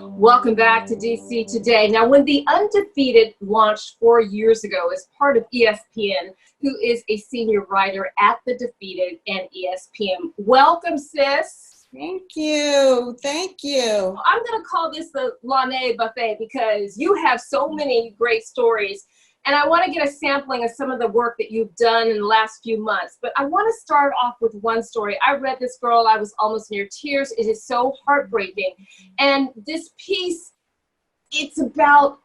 Welcome back to DC Today. Now, when The Undefeated launched 4 years ago as part of ESPN, who is a senior writer at The Defeated and ESPN. Welcome, sis. Thank you. Thank you. I'm going to call this the Lonnae buffet because you have so many great stories. And I want to get a sampling of some of the work that you've done in the last few months. But I want to start off with one story. I read this, girl. I was almost near tears. It is so heartbreaking. And this piece, it's about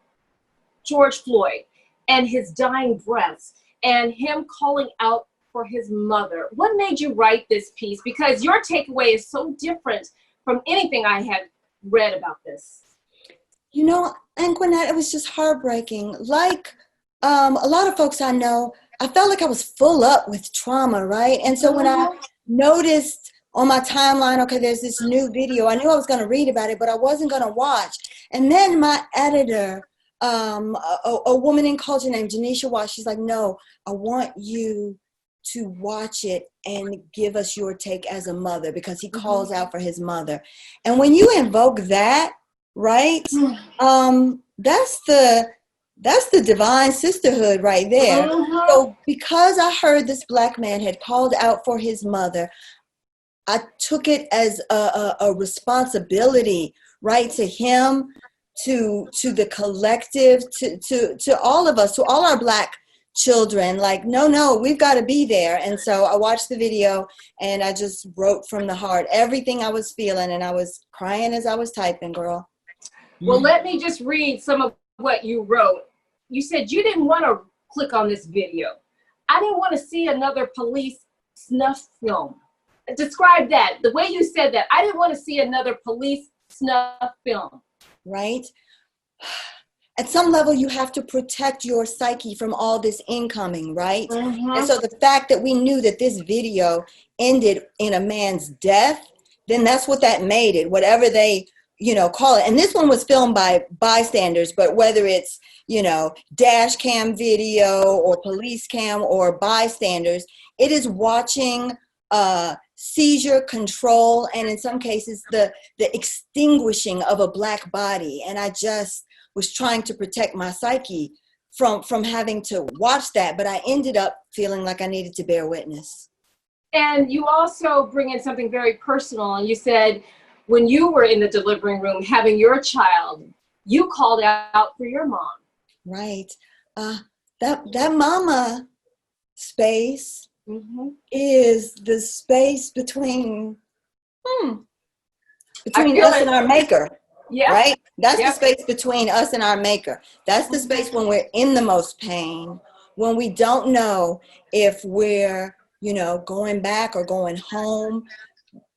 George Floyd and his dying breaths and him calling out for his mother. What made you write this piece? Because your takeaway is so different from anything I had read about this. You know, Anqoinette, it was just heartbreaking. Like a lot of folks I know, I felt like I was full up with trauma, right? And so when I noticed on my timeline, okay, there's this new video, I knew I was going to read about it, but I wasn't going to watch. And then my editor, a woman in culture named Janisha Watt, she's like, no, I want you to watch it and give us your take as a mother, because he calls out for his mother. And when you invoke that, right, that's the divine sisterhood right there. So because I heard this Black man had called out for his mother, I took it as a responsibility, right, to him, to the collective, to all of us, to all our Black children. Like, no, we've got to be there. And so I watched the video and I just wrote from the heart everything I was feeling, and I was crying as I was typing, girl. Well, let me just read some of what you wrote. You said you didn't want to click on this video. I didn't want to see another police snuff film. Describe that. The way you said that. I didn't want to see another police snuff film. Right? At some level, you have to protect your psyche from all this incoming, right? And so the fact that we knew that this video ended in a man's death, then that's what that made it, whatever they call it. And this one was filmed by bystanders, but whether it's, dash cam video or police cam or bystanders, it is watching seizure, control, and in some cases, the extinguishing of a Black body. And I just was trying to protect my psyche from having to watch that, but I ended up feeling like I needed to bear witness. And you also bring in something very personal, and you said, when you were in the delivering room having your child, you called out for your mom. Right. That mama space is the space between us and our maker. Yeah. Right? That's the space between us and our maker. That's the space when we're in the most pain, when we don't know if we're, going back or going home,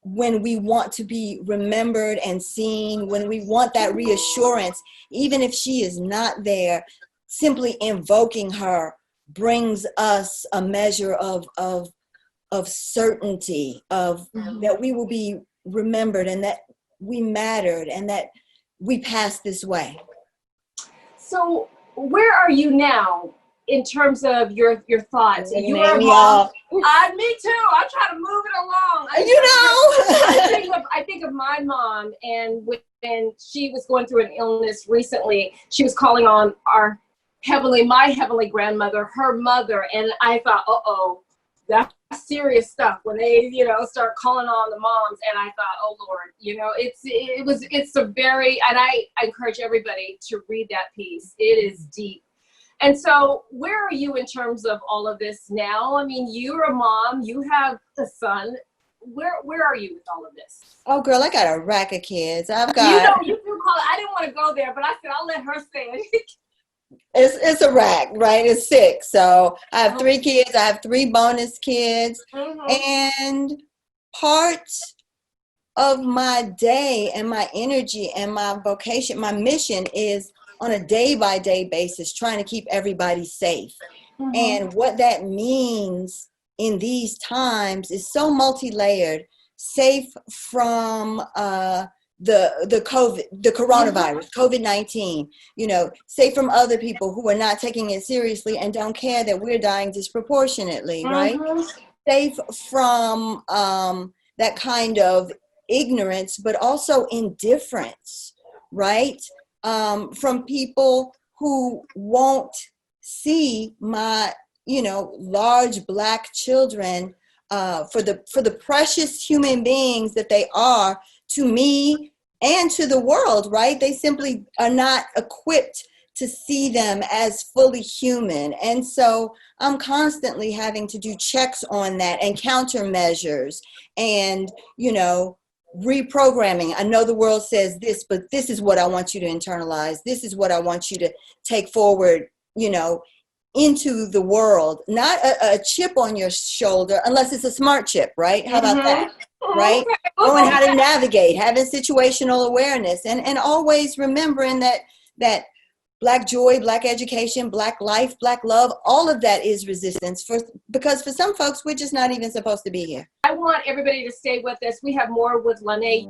when we want to be remembered and seen, when we want that reassurance, even if she is not there, simply invoking her brings us a measure of certainty of that we will be remembered and that we mattered and that we passed this way. So where are you now in terms of your thoughts? You are mom. Me too. I'm trying to move it along. I think of my mom, and when she was going through an illness recently, she was calling on my heavenly grandmother, her mother, and I thought, that's serious stuff when they, start calling on the moms. And I thought, oh Lord, it's a very, and I encourage everybody to read that piece. It is deep. And so where are you in terms of all of this now? I mean, you're a mom, you have a son. Where are you with all of this? Oh, girl, I got a rack of kids. I've got. You do call it. I didn't want to go there, but I said I'll let her say it. It's a rack, right? It's 6. So I have 3 kids. I have 3 bonus kids, and part of my day and my energy and my vocation, my mission is on a day-by-day basis, trying to keep everybody safe. And what that means in these times is so multi-layered. Safe from the coronavirus, COVID-19, safe from other people who are not taking it seriously and don't care that we're dying disproportionately, right? Safe from that kind of ignorance, but also indifference, right? From people who won't see my, large Black children for the precious human beings that they are to me and to the world, right? They simply are not equipped to see them as fully human. And so I'm constantly having to do checks on that and countermeasures and, reprogramming. I know the world says this, but this is what I want you to internalize. This is what I want you to take forward, into the world, not a chip on your shoulder, unless it's a smart chip, right? How about that? Right? Knowing how to navigate, having situational awareness, and always remembering that Black joy, Black education, Black life, Black love, all of that is resistance because for some folks, we're just not even supposed to be here. I want everybody to stay with us. We have more with Lonnae.